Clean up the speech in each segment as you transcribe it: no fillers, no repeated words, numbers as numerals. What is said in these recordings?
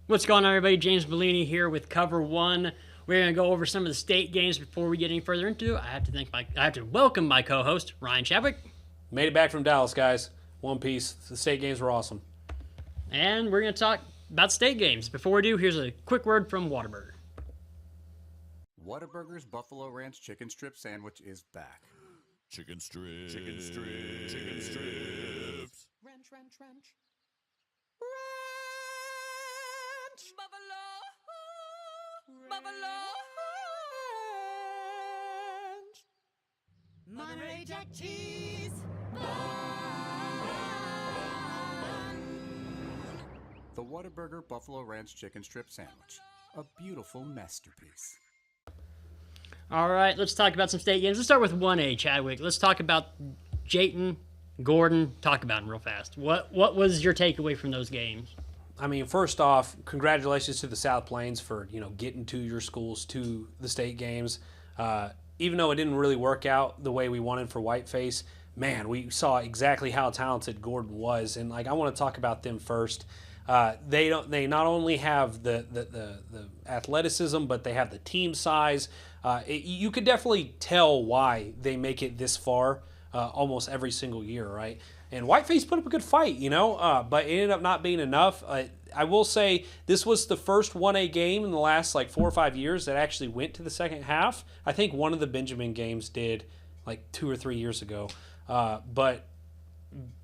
What's going on, everybody? James Bouligny here with Cover1. We're going to go over some of the state games. Before we get any further into it, I have to welcome my co-host, Ryan Chadwick. Made it back from Dallas, guys. One piece. The state games were awesome. And we're going to talk about state games. Before we do, here's a quick word from Whataburger. Whataburger's Buffalo Ranch Chicken Strip Sandwich is back. Chicken strips. Chicken strips. Chicken strips. Ranch. Ranch. Buffalo Ranch. Monterey Jack cheese. The Whataburger Buffalo Ranch Chicken Strip Sandwich. A beautiful masterpiece. All right, let's talk about some state games. Let's start with 1A, Chadwick. Let's talk about Jayton, Gordon. Talk about them real fast. What was your takeaway from those games? I mean, first off, congratulations to the South Plains for, getting to your schools to the state games. Even though it didn't really work out the way we wanted for Whiteface, man, we saw exactly how talented Gordon was. And, I want to talk about them first. They not only have the athleticism, but they have the team size. You could definitely tell why they make it this far almost every single year, right? And Whiteface put up a good fight, but it ended up not being enough. I will say this was the first 1A game in the last 4 or 5 years that actually went to the second half. I think one of the Benjamin games did 2 or 3 years ago. But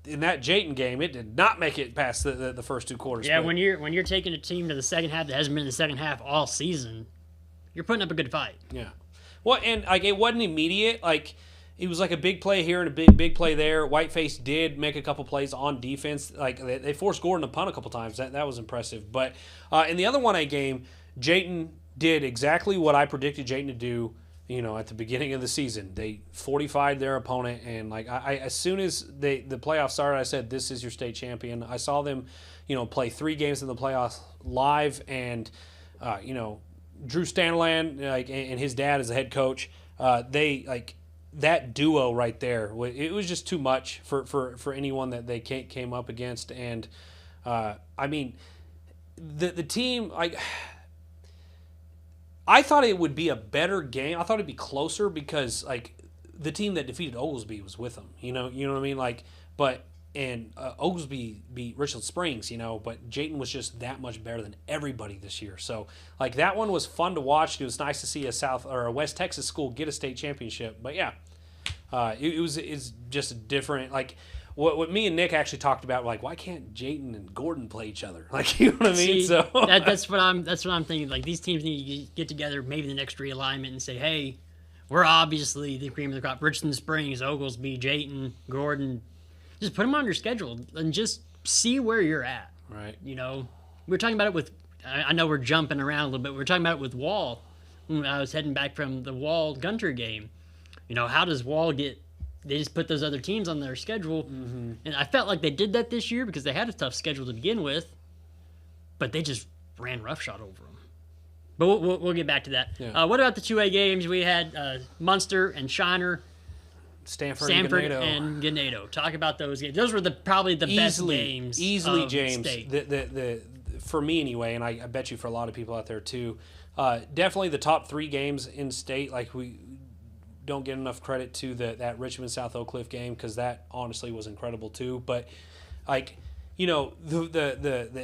in that Jayton game, it did not make it past the first 2 quarters. Yeah, when you're taking a team to the second half that hasn't been in the second half all season, you're putting up a good fight. Yeah. Well, and it wasn't immediate. It was a big play here and a big play there. Whiteface did make a couple plays on defense. They forced Gordon to punt a couple times. That was impressive. But in the other 1A game, Jayton did exactly what I predicted Jayton to do. At the beginning of the season, they 45'd their opponent, and I as soon as the playoffs started, I said, "This is your state champion." I saw them, play 3 games in the playoffs live, and Drew Stanland and his dad as the head coach, that duo right there, it was just too much for anyone that they came up against. And the team, I thought it would be a better game. I thought it'd be closer because the team that defeated Oglesby was with them. You know what I mean? Oglesby beat Richland Springs, but Jayton was just that much better than everybody this year. So that one was fun to watch. It was nice to see a West Texas school get a state championship. But yeah, it's just a different what me and Nick actually talked about. Why can't Jayton and Gordon play each other? You know what I mean? See, So that's what I'm thinking. These teams need to get together, maybe the next realignment, and say, hey, we're obviously the cream of the crop. Richland Springs, Oglesby, Jayton, Gordon. Just put them on your schedule and just see where you're at. Right. We were talking about it with, I know we're jumping around a little bit. We were talking about it with Wall when I was heading back from the Wall Gunter game. How does Wall they just put those other teams on their schedule. Mm-hmm. And I felt like they did that this year because they had a tough schedule to begin with, but they just ran roughshod over them. But we'll get back to that. Yeah. What about the 2A games? We had Munster and Shiner. Stanford and Ganado. Talk about those games. Those were probably the best games. Easily, of James. state. The for me anyway, and I bet you for a lot of people out there too. Definitely the top 3 games in state. We don't get enough credit to that Richmond South Oak Cliff game because that honestly was incredible too. But the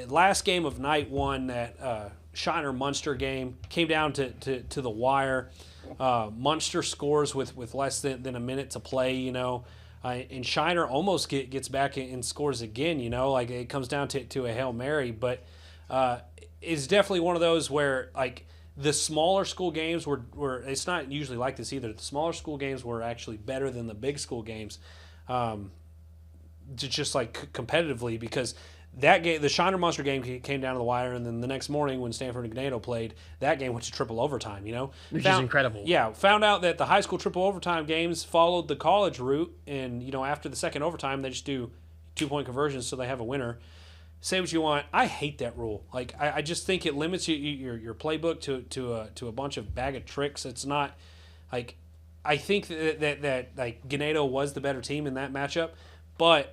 last game of night 1, that Shiner Munster game, came down to the wire. Munster scores with less than a minute to play, and Shiner almost gets back and scores again, it comes down to a Hail Mary, but it's definitely one of those where the smaller school games were it's not usually like this either. The smaller school games were actually better than the big school games, just competitively, because that game, the Shiner Munster game, came down to the wire, and then the next morning when Stanford and Ganado played, that game went to triple overtime, Which is incredible. Yeah, found out that the high school triple overtime games followed the college route, and, after the second overtime, they just do 2-point conversions so they have a winner. Say what you want. I hate that rule. I just think it limits your playbook to a bunch of bag of tricks. It's not, I think that Ganado was the better team in that matchup, but,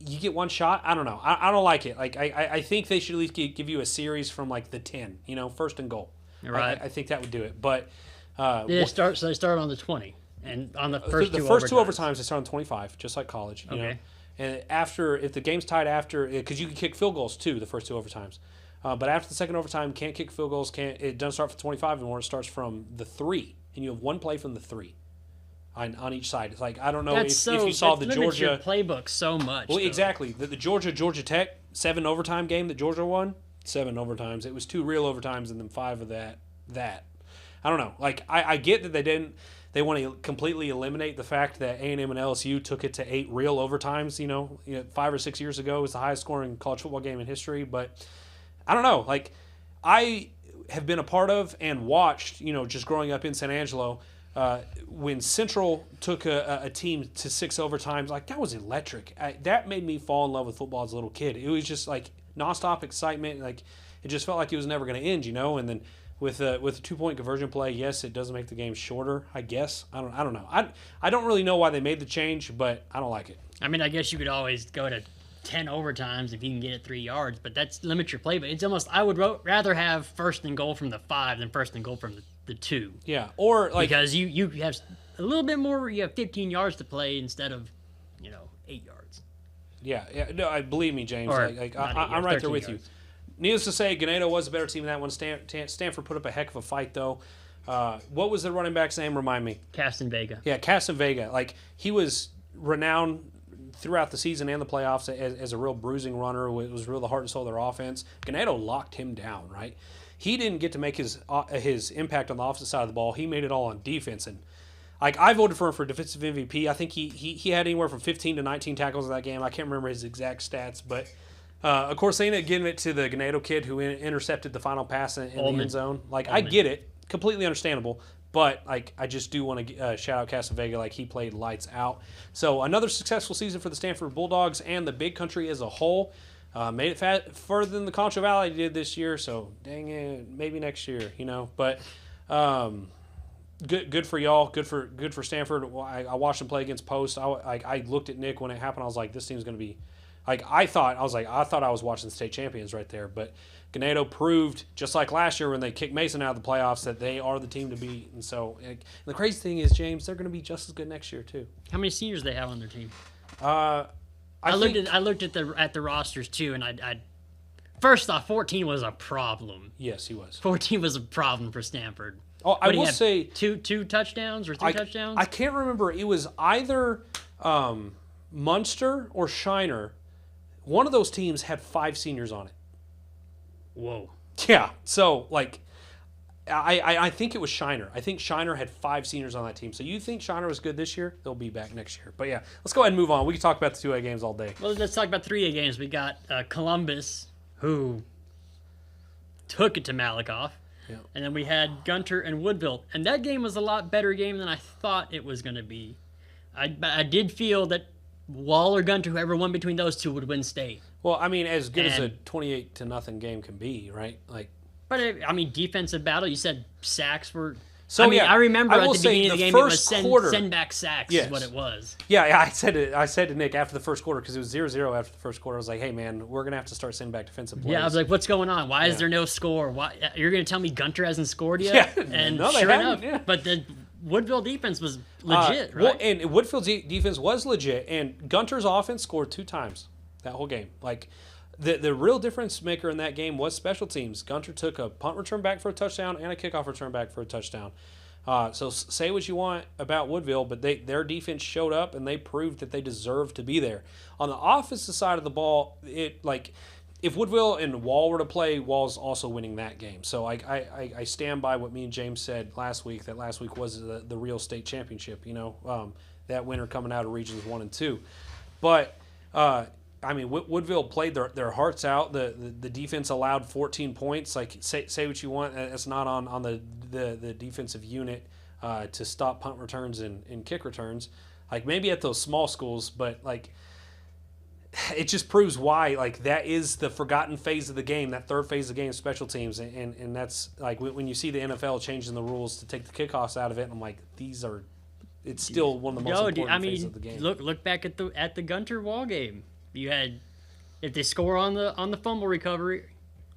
you get one shot. I don't know. I don't like it. Like I think they should at least give you a series from like the 10. First and goal. Right. I think that would do it. But they start on the 20, and on the first the two first two overtimes. overtimes they start on 25, just like college. You know? Okay. And if the game's tied after, because you can kick field goals too, the first two overtimes. But after the second overtime, can't kick field goals. It doesn't start from 25 anymore. It starts from the 3, and you have one play from the 3 on each side. It's like I don't know if you saw the limits your Georgia playbook so much. Well, though. exactly. The Georgia Tech 7 overtime game that Georgia won, 7 overtimes. It was 2 real overtimes and then 5 of that. I don't know. Like I get that they want to completely eliminate the fact that A&M and LSU took it to 8 real overtimes. 5 or 6 years ago. It was the highest scoring college football game in history. But I don't know. Like I have been a part of and watched. Just growing up in San Angelo. When Central took a team to 6 overtimes, like that was electric. That made me fall in love with football as a little kid. It was just like nonstop excitement. Like it just felt like it was never going to end, And then with a 2-point conversion play, yes, it does make the game shorter. I guess I don't know. I don't really know why they made the change, but I don't like it. I mean, I guess you could always go to 10 overtimes if you can get it 3 yards, but that's limit your play. But it's almost I would rather have first and goal from the 5 than first and goal from the 2. Yeah, or like because you have a little bit more. You have 15 yards to play instead of 8 yards. Yeah. No, believe me, James. Or I'm right there with yards. you. Needless to say, Ganado was a better team in that one. Stanford put up a heck of a fight, though. What was the running back's name? Remind me. Caston Vega. Yeah, Caston Vega. Like he was renowned throughout the season and the playoffs as a real bruising runner. It was real the heart and soul of their offense. Ganado locked him down, right? He didn't get to make his impact on the offensive side of the ball. He made it all on defense. And like I voted for him for defensive MVP. I think he had anywhere from 15 to 19 tackles in that game. I can't remember his exact stats, but of course they ended up giving it to the Ganado kid who intercepted the final pass in the end zone. Like I get it, completely understandable. But like I just do want to shout out Castavega. Like he played lights out. So another successful season for the Stanford Bulldogs and the Big Country as a whole. Made it further than the Concho Valley did this year, so dang it, maybe next year, But good for y'all, good for Stanford. I watched them play against Post. I looked at Nick when it happened. I was like, this team's going to be like I thought I was watching the state champions right there. But Ganado proved just like last year when they kicked Mason out of the playoffs that they are the team to beat. And so the crazy thing is, James, they're going to be just as good next year too. How many seniors they have on their team? I looked at the rosters too, and I first off, 14 was a problem. Yes, he was. 14 was a problem for Stanford. Oh, I will say two touchdowns or 3 touchdowns. I can't remember. It was either Munster or Shiner. One of those teams had 5 seniors on it. Whoa. Yeah. So like, I think it was Shiner. I think Shiner had 5 seniors on that team. So you think Shiner was good this year? They'll be back next year. But yeah, let's go ahead and move on. We can talk about the 2A games all day. Well, let's talk about 3A games. We got Columbus, who took it to Malakoff. Yeah. And then we had Gunter and Woodville. And that game was a lot better game than I thought it was going to be. I did feel that Wall or Gunter, whoever won between those two, would win state. Well, I mean, as good as a 28-0 game can be, right? Like, but defensive battle. You said sacks were. So I remember I at will the say beginning of the game it was send back sacks is what it was. Yeah, I said to Nick after the first quarter, because it was 0-0 after the first quarter. I was like, hey man, we're gonna have to start sending back defensive plays. Yeah, I was like, what's going on? Why is there no score? Why you're gonna tell me Gunter hasn't scored yet? Yeah, and no, they sure haven't, enough, but the Woodville defense was legit, right? Well, and Woodfield's defense was legit, and Gunter's offense scored 2 times that whole game. Like, the real difference maker in that game was special teams. Gunter took a punt return back for a touchdown and a kickoff return back for a touchdown. So say what you want about Woodville, but their defense showed up and they proved that they deserved to be there. On the offensive side of the ball, if Woodville and Wall were to play, Wall's also winning that game. So I stand by what me and James said last week, that last week was the real state championship, that winner coming out of Regions 1 and 2. But, Woodville played their hearts out. The defense allowed 14 points. Like, say what you want. It's not on the defensive unit to stop punt returns and kick returns. Like, maybe at those small schools, but, like, it just proves why, like, that is the forgotten phase of the game, that third phase of the game, special teams. And that's, like, when you see the NFL changing the rules to take the kickoffs out of it, I'm like, it's still one of the most important phases of the game. Look back at the Gunter Wall game. You had if they score on the fumble recovery,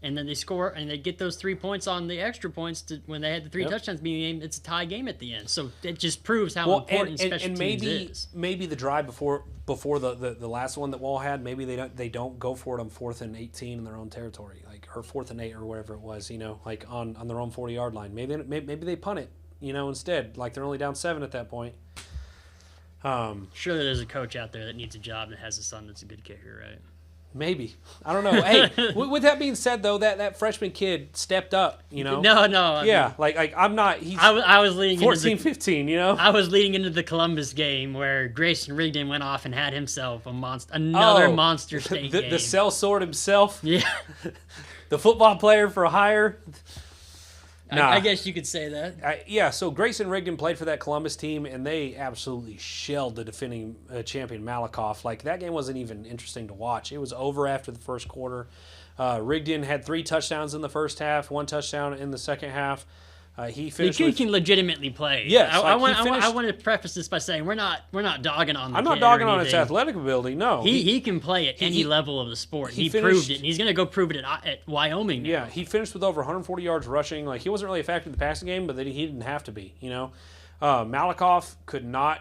and then they score and they get those 3 points on the extra points when they had the 3 touchdowns being game, it's a tie game at the end. So it just proves how important special teams is. Maybe the drive before the last one that Wall had, maybe they don't go for it on 4th and 18 in their own territory, like or 4th and 8 or whatever it was, like on their own 40-yard line. Maybe they punt it, instead, like they're only down 7 at that point. Sure, there's a coach out there that needs a job that has a son that's a good kicker, right? Maybe. I don't know. Hey, with that being said, though, that freshman kid stepped up, No. Yeah, like I'm not. He's I was leading 14, 15, I was leading into the Columbus game where Grayson Rigdon went off and had himself another monster state game. The sellsword himself. Yeah. The football player for hire. Nah. I guess you could say that. So Grayson Rigdon played for that Columbus team, and they absolutely shelled the defending champion Malakoff. Like, that game wasn't even interesting to watch. It was over after the first quarter. Rigdon had 3 touchdowns in the first half, 1 touchdown in the second half. He finished. The kid can legitimately play. Yes, I want to preface this by saying we're not dogging on the I'm kid not dogging or on his athletic ability. No, he can play at any level of the sport. He proved it, and he's going to go prove it at Wyoming now. Yeah, he finished with over 140 yards rushing. Like, he wasn't really a factor in the passing game, but he didn't have to be. Malakoff could not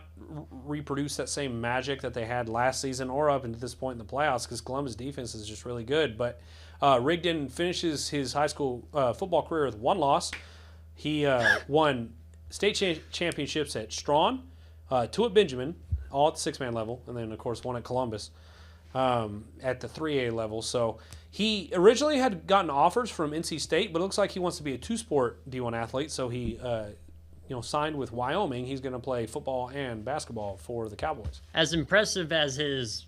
reproduce that same magic that they had last season or up into this point in the playoffs because Columbus defense is just really good. But Rigdon finishes his high school football career with 1 loss. He won state championships at Strawn, 2 at Benjamin, all at the 6-man level, and then, of course, 1 at Columbus at the 3A level. So he originally had gotten offers from NC State, but it looks like he wants to be a 2-sport D1 athlete. So he signed with Wyoming. He's going to play football and basketball for the Cowboys. As impressive as his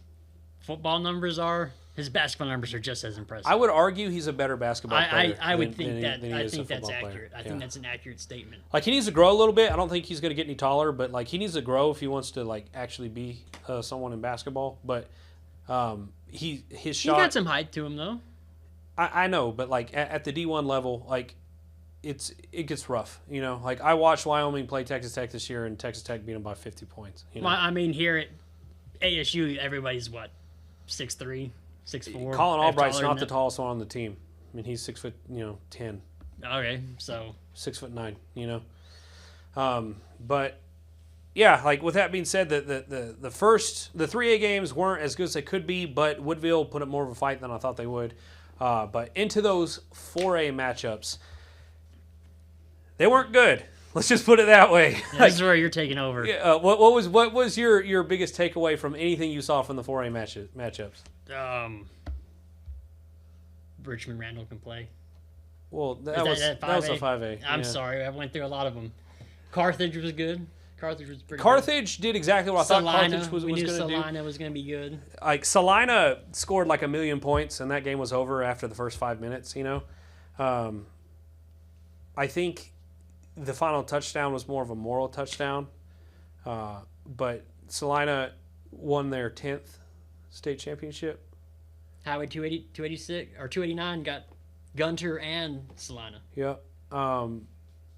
football numbers are, his basketball numbers are just as impressive. I would argue he's a better basketball player. I think that's accurate. I think that's an accurate statement. Like, he needs to grow a little bit. I don't think he's going to get any taller, but like, he needs to grow if he wants to like actually be someone in basketball. But his shot. He got some height to him though. I know, but like at the D1 level, like it gets rough. Like, I watched Wyoming play Texas Tech this year, and Texas Tech beat them by 50 points. Well, I mean, here at ASU, everybody's 6'3". 6'4". Colin Albright's not the tallest one on the team. I mean, he's 6 foot, 10. Okay, so 6'9", but yeah, like, with that being said, the 3A games weren't as good as they could be, but Woodville put up more of a fight than I thought they would. But into those 4A matchups, they weren't good. Let's just put it that way. Yeah, this is where you're taking over. What was your biggest takeaway from anything you saw from the 4A matchups? Richmond Randall can play. Well, that was a 5A. I'm sorry, I went through a lot of them. Carthage was good. Carthage was pretty Carthage good. Did exactly what I thought Carthage was going to do. Salina was going to be good. Like, Salina scored like 1 million points, and that game was over after the first 5 minutes, I think the final touchdown was more of a moral touchdown. But Salina won their 10th state championship. Highway 286 or 289 got Gunter and Salina. Yeah. I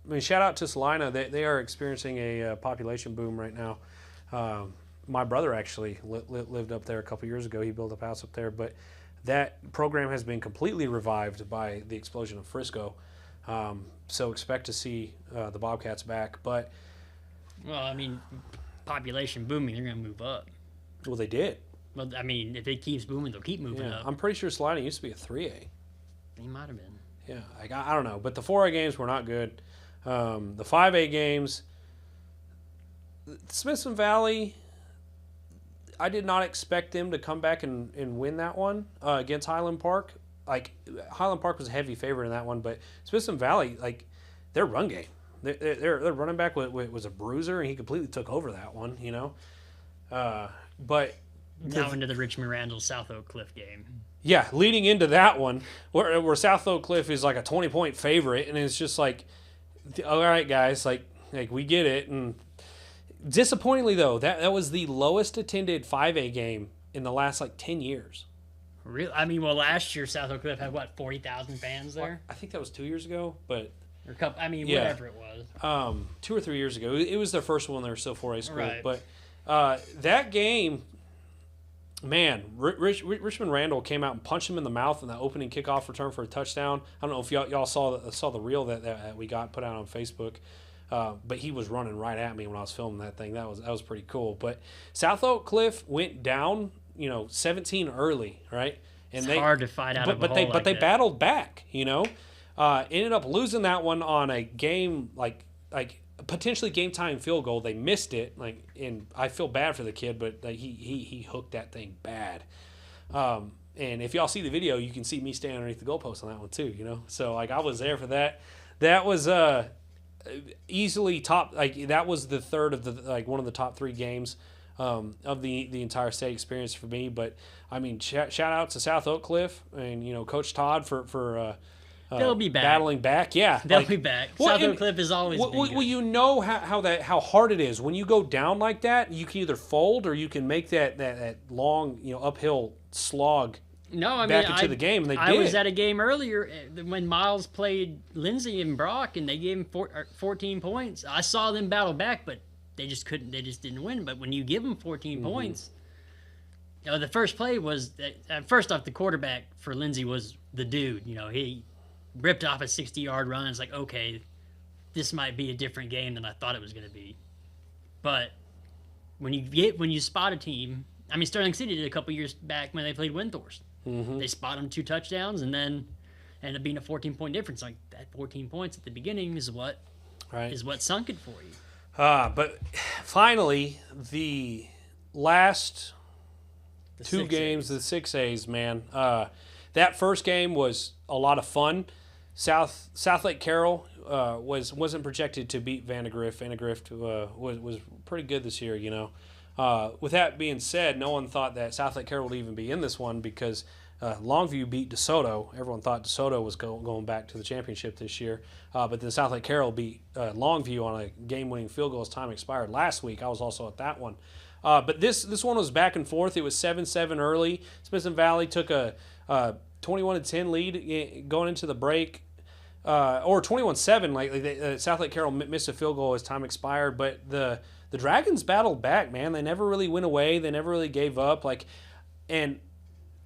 mean, shout out to Salina. They are experiencing a population boom right now. My brother actually lived up there a couple years ago. He built a house up there. But that program has been completely revived by the explosion of Frisco. So expect to see the Bobcats back. But, well, I mean, population booming, they're going to move up. Well, they did. Well, I mean, if it keeps booming, they'll keep moving up. I'm pretty sure Salina used to be a 3A. They might have been. Yeah, I don't know. But the 4A games were not good. The 5A games, Smithson Valley, I did not expect them to come back and win that one against Highland Park. Like, Highland Park was a heavy favorite in that one, but Smithson Valley, like, their run game, their running back was a bruiser, and he completely took over that one, But now into the Richmond Randall South Oak Cliff game. Yeah, leading into that one, where South Oak Cliff is like a 20-point favorite, and it's just like, all right, guys, like we get it. And disappointingly, though, that was the lowest attended 5A game in the last 10 years. Really? I mean, well, last year South Oak Cliff had 40,000 fans there. I think that was 2 years ago, but whatever it was. 2 or 3 years ago, it was their first one. They were still 4A school, right. But that game, man, Richmond Randall came out and punched him in the mouth in that opening kickoff return for a touchdown. I don't know if y'all saw the reel that we got put out on Facebook, but he was running right at me when I was filming that thing. That was pretty cool. But South Oak Cliff went down, 17 early, right? And It's hard to fight out of a hole like they that. battled back. Ended up losing that one on a game like potentially game time field goal. They missed it, and I feel bad for the kid, but he hooked that thing bad. And if y'all see the video, you can see me standing underneath the goalpost on that one too. So I was there for that. That was easily top. That was the third of the one of the top 3 games of the entire state experience for me. But I mean, shout out to South Oak Cliff and Coach Todd for They'll be back. battling back. Yeah, They'll be back. South Oak Cliff is always been good. Well, how hard it is when you go down like that. You can either fold or you can make that long uphill slog. No, I back mean, into the game. And I was at a game earlier when Miles played Lindsay and Brock, and they gave him 14 points. I saw them battle back, but they just couldn't. They just didn't win. But when you give them 14 points, the first play was first off, the quarterback for Lindsay was the dude. He ripped off a 60-yard run. It's like, okay, this might be a different game than I thought it was going to be. But when you spot a team, I mean, Sterling City did a couple years back when they played Windthorst. They spot them 2 touchdowns and then ended up being a 14-point difference. Like that 14 points at the beginning is what sunk it for you. But finally, the last 2 games, the 6As, man. That first game was a lot of fun. South Lake Carroll wasn't projected to beat Vandegrift. Vandegrift was pretty good this year, With that being said, no one thought that South Lake Carroll would even be in this one because Longview beat DeSoto. Everyone thought DeSoto was going back to the championship this year. But then South Lake Carroll beat Longview on a game-winning field goal as time expired last week. I was also at that one. But this one was back and forth. It was 7-7 early. Smith and Valley took a 21-10 lead going into the break. Or 21-7. South Lake Carroll missed a field goal as time expired. But the Dragons battled back, man. They never really went away. They never really gave up. And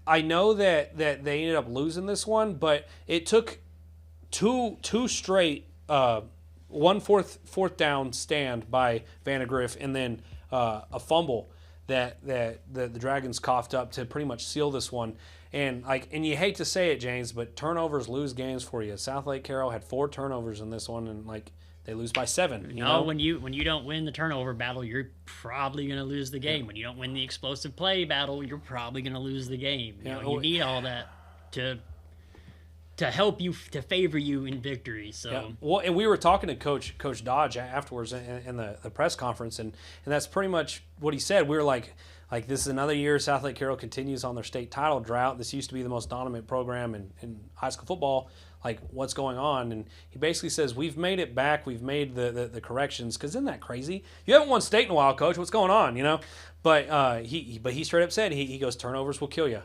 I know that they ended up losing this one, but it took two straight one fourth down stand by Vandegrift and then a fumble that the Dragons coughed up to pretty much seal this one. And you hate to say it, James, but turnovers lose games for you. South Lake Carroll had 4 turnovers in this one, and they lose by 7. When you don't win the turnover battle, you're probably going to lose the game. When you don't win the explosive play battle, you're probably going to lose the game. You need all that to help you, to favor you in victory. So Well, and we were talking to Coach Dodge afterwards in the press conference, and that's pretty much what he said. We were like this is another year South Lake Carroll continues on their state title drought. This used to be the most dominant program in high school football. What's going on? And he basically says, we've made it back. We've made the corrections. Because isn't that crazy? You haven't won state in a while, Coach. What's going on, But he straight up said, he goes, turnovers will kill you,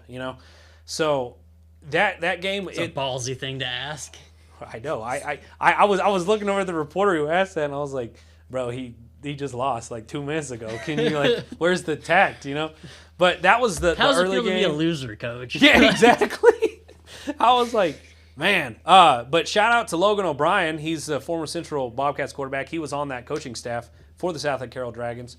So that game... It's a ballsy thing to ask. I know. I was looking over at the reporter who asked that, and I was like, bro, he just lost 2 minutes ago. Can you, where's the tact, But that was the How's early it feel game. to be a loser, Coach? Yeah, exactly. I was like... Man, but shout out to Logan O'Brien. He's a former Central Bobcats quarterback. He was on that coaching staff for the South Lake Carroll Dragons.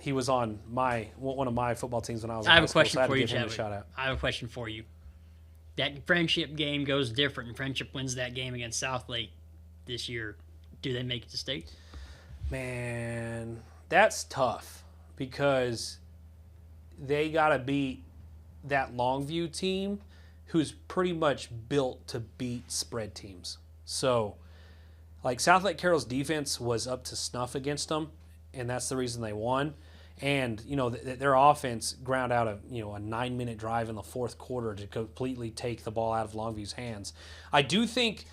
He was on one of my football teams when I was in high school. I have a question for you, Chadwick. I have a question for you. That Friendship game goes different, and Friendship wins that game against South Lake this year. Do they make it to state? Man, that's tough because they got to beat that Longview team who's pretty much built to beat spread teams. So, South Lake Carroll's defense was up to snuff against them, and that's the reason they won. And, their offense ground out a 9-minute drive in the fourth quarter to completely take the ball out of Longview's hands. I do think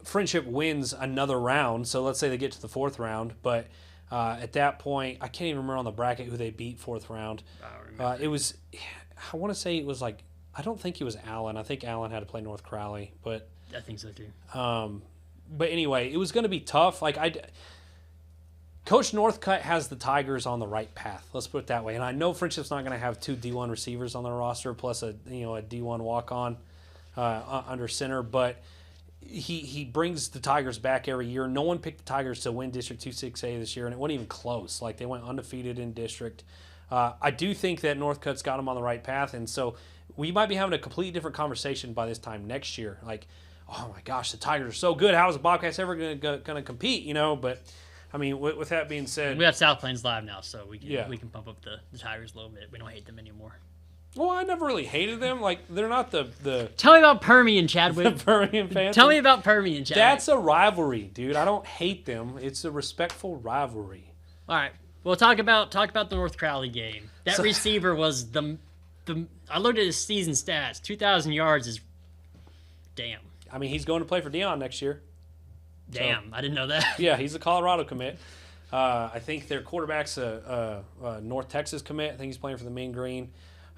Friendship wins another round, so let's say they get to the 4th round, but at that point, I can't even remember on the bracket who they beat 4th round. It was, I want to say it was I don't think it was Allen. I think Allen had to play North Crowley, but I think so too. But anyway, it was going to be tough. Coach Northcutt has the Tigers on the right path. Let's put it that way. And I know Friendship's not going to have 2 D1 receivers on their roster plus a D1 walk-on under center, but he brings the Tigers back every year. No one picked the Tigers to win District 2-6A this year, and it wasn't even close. Like, they went undefeated in district. I do think that Northcutt's got them on the right path, and so we might be having a completely different conversation by this time next year. Like, oh my gosh, the Tigers are so good. How is the Bobcats ever going to compete? But I mean, with that being said, we have South Plains Live now, so we can pump up the Tigers a little bit. We don't hate them anymore. Well, I never really hated them. Like, they're not the Tell me about Permian, Chadwick. the Permian fans. Tell me about Permian, Chadwick. That's a rivalry, dude. I don't hate them. It's a respectful rivalry. All right. Well, talk about the North Crowley game. That receiver was the. I looked at his season stats. 2,000 yards is, damn. I mean, he's going to play for Dion next year. Damn, I didn't know that. Yeah, he's a Colorado commit. I think their quarterback's a North Texas commit. I think he's playing for the Mean Green.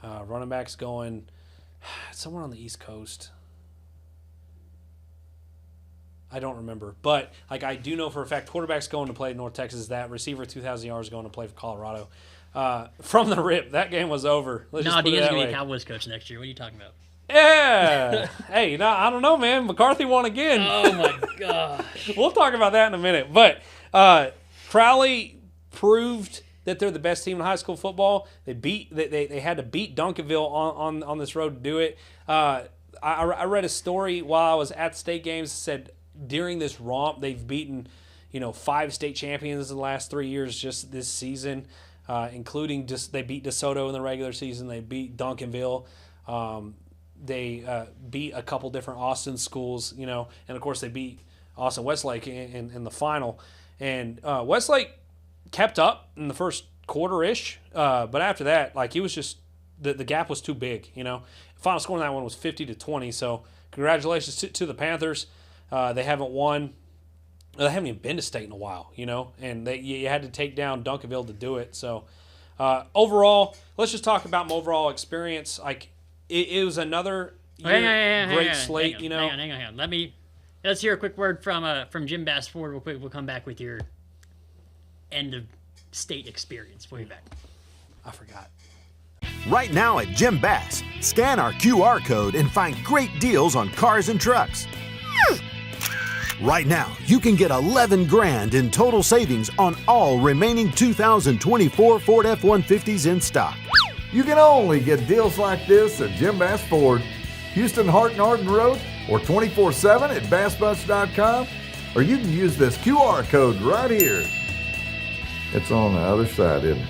Running back's going somewhere on the East Coast. I don't remember. But, like, I do know for a fact quarterback's going to play at North Texas. That receiver, 2,000 yards, going to play for Colorado. From the rip, that game was over. No, Dion's going to be a Cowboys coach next year. What are you talking about? Yeah. Hey, no, I don't know, man. McCarthy won again. Oh, my gosh. We'll talk about that in a minute. But Crowley proved that they're the best team in high school football. They had to beat Duncanville on this road to do it. I read a story while I was at the state games that said during this romp they've beaten 5 state champions in the last 3 years just this season, including they beat DeSoto in the regular season. They beat Duncanville. They beat a couple different Austin schools, and of course they beat Austin Westlake in the final. And Westlake kept up in the first quarter-ish, but after that, like, it was just the gap was too big. Final score in that one was 50-20. So congratulations to the Panthers. They haven't won. They haven't even been to state in a while, and you had to take down Duncanville to do it. So overall, let's just talk about my overall experience. Like, it was another great slate. Hang on. Let's hear a quick word from Jim Bass Ford real quick. We'll come back with your end of state experience. We'll be back. I forgot. Right now at Jim Bass, scan our QR code and find great deals on cars and trucks. Right now, you can get $11 grand in total savings on all remaining 2024 Ford F-150s in stock. You can only get deals like this at Jim Bass Ford, Houston Hart and Arden Road, or 24/7 at bassbus.com, or you can use this QR code right here. It's on the other side, isn't it?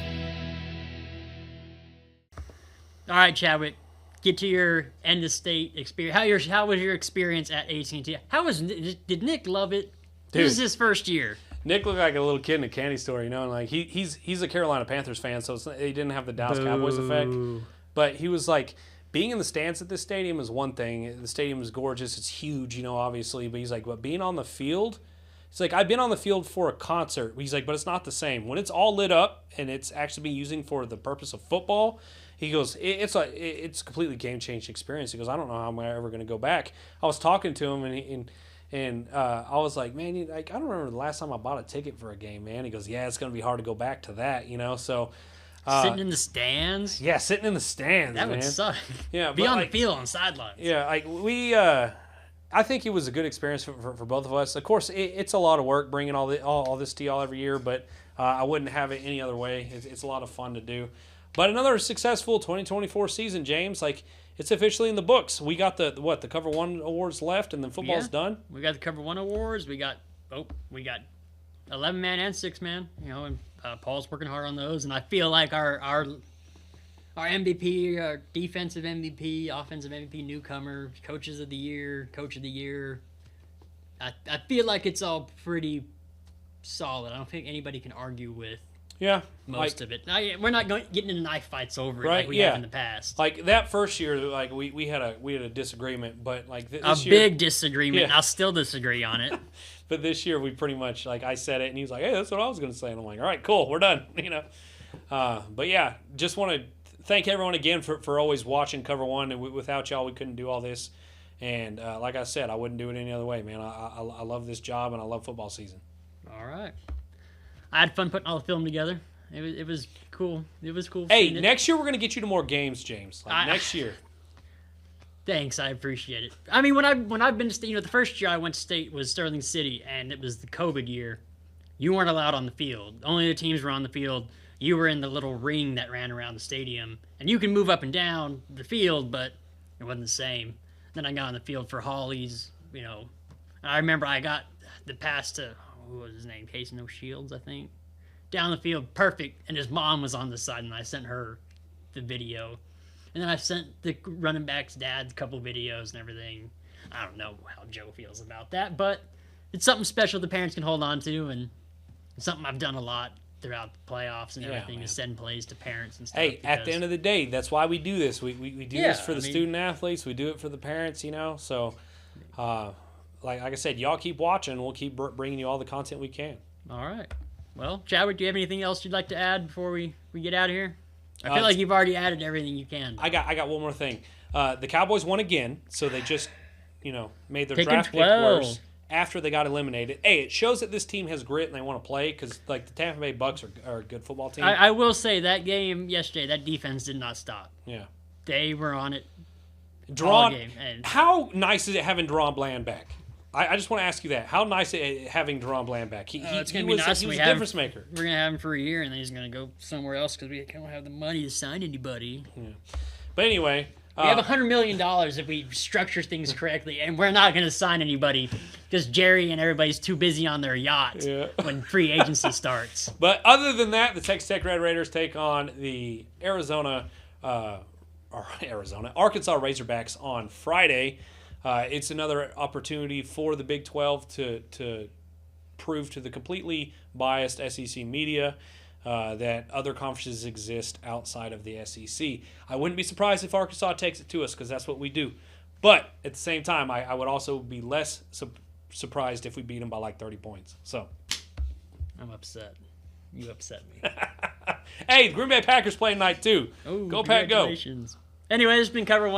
All right, Chadwick, get to your end of state experience. How was your experience at AT&T? Did Nick love it? Dude, this is his first year. Nick looked like a little kid in a candy store, and like he's a Carolina Panthers fan, so he didn't have the Dallas Cowboys effect. But he was like, being in the stands at this stadium is one thing. The stadium is gorgeous. It's huge, obviously. But he's like, but being on the field, he's like, I've been on the field for a concert. He's like, but it's not the same. When it's all lit up and it's actually being used for the purpose of football, he goes, it's a completely game-changing experience. He goes, I don't know how I'm ever going to go back. I was talking to him, and I was like, man, I don't remember the last time I bought a ticket for a game, man. He goes, yeah, it's going to be hard to go back to that, so... sitting in the stands? Yeah, sitting in the stands, That would suck. Yeah, Be on the field, on the sidelines. Yeah, like I think it was a good experience for both of us. Of course, it's a lot of work bringing all this to y'all every year, but I wouldn't have it any other way. It's a lot of fun to do. But another successful 2024 season, James. Like, it's officially in the books. We got the COVER1 awards left, and then football's done. We got the COVER1 awards. We got 11-man and 6-man. And Paul's working hard on those, and I feel like our MVP, our defensive MVP, offensive MVP, newcomer, coaches of the year, coach of the year. I feel like it's all pretty solid. I don't think anybody can argue with most of it. We're not getting into knife fights over it like we have in the past. Like that first year, like we had a disagreement, but like this year, big disagreement. And I'll still disagree on it. But this year we pretty much, like, I said it and he was like, hey, that's what I was going to say. And I'm like, all right, cool, we're done. But yeah, just want to thank everyone again for always watching COVER1. And without y'all, we couldn't do all this. And like I said, I wouldn't do it any other way, man. I love this job and I love football season. All right. I had fun putting all the film together. It was cool. It was cool. Hey, seeing it. next year we're gonna get you to more games, James. Next year. Thanks, I appreciate it. I mean, when I've been to state, the first year I went to state was Sterling City, and it was the COVID year. You weren't allowed on the field. Only the teams were on the field. You were in the little ring that ran around the stadium, and you can move up and down the field, but it wasn't the same. Then I got on the field for Hollies. I remember I got the pass to what was his name, Casey No Shields, I think. Down the field, perfect, and his mom was on the side, and I sent her the video. And then I sent the running back's dad a couple videos and everything. I don't know how Joe feels about that, but it's something special the parents can hold on to, and it's something I've done a lot throughout the playoffs and everything, to send plays to parents and stuff. Hey, at the end of the day, that's why we do this. We do this for the student athletes. We do it for the parents, So, like I said, y'all keep watching. We'll keep bringing you all the content we can. All right. Well, Chadwick, do you have anything else you'd like to add before we get out of here? I feel like you've already added everything you can. I got one more thing. The Cowboys won again, so they just, made their Picking draft pick 12. worse after they got eliminated. Hey, it shows that this team has grit and they want to play because, the Tampa Bay Bucks are a good football team. I will say that game yesterday, that defense did not stop. Yeah. They were on it Deron, all game. And how nice is it having Deron Bland back? I just want to ask you that. How nice is it having Deron Bland back? It's going to be nice. He was a difference maker. We're going to have him for a year, and then he's going to go somewhere else because we don't have the money to sign anybody. Yeah. But anyway. We have $100 million if we structure things correctly, and we're not going to sign anybody because Jerry and everybody's too busy on their yacht when free agency starts. But other than that, the Texas Tech Red Raiders take on the Arkansas Razorbacks on Friday. It's another opportunity for the Big 12 to prove to the completely biased SEC media that other conferences exist outside of the SEC. I wouldn't be surprised if Arkansas takes it to us because that's what we do. But at the same time, I would also be less surprised if we beat them by 30 points. So I'm upset. You upset me. Hey, the Green Bay Packers play tonight too. Oh, go Pack, go. Anyway, this has been COVER1.